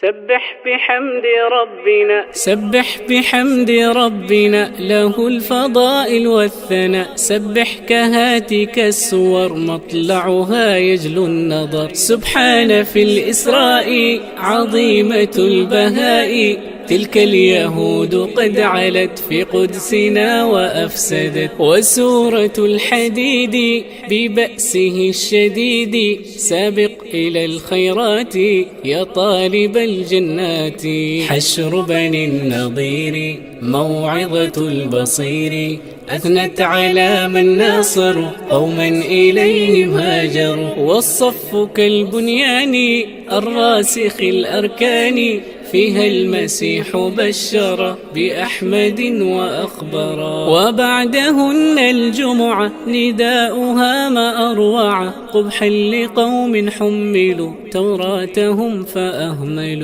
سبح بحمد ربنا له الفضائل والثناء. سبح كهاتك السور مطلعها يجلو النظر. سبحان في الإسراء عظيمة البهاء. تلك اليهود قد علت في قدسنا وأفسدت. وسورة الحديد ببأسه الشديد. سابق إلى الخيرات يا طالب الجنات. حشر بني النضير موعظة البصير. أثنت على من ناصروا قوما إليهم هاجروا. والصف كالبنيان الراسخ الأركان. فيها المسيح بشر بأحمد وأخبرا. وبعدهن الجمعة نداؤها ما أروع. قبحا لقوم حملوا توراتهم فأهملوا.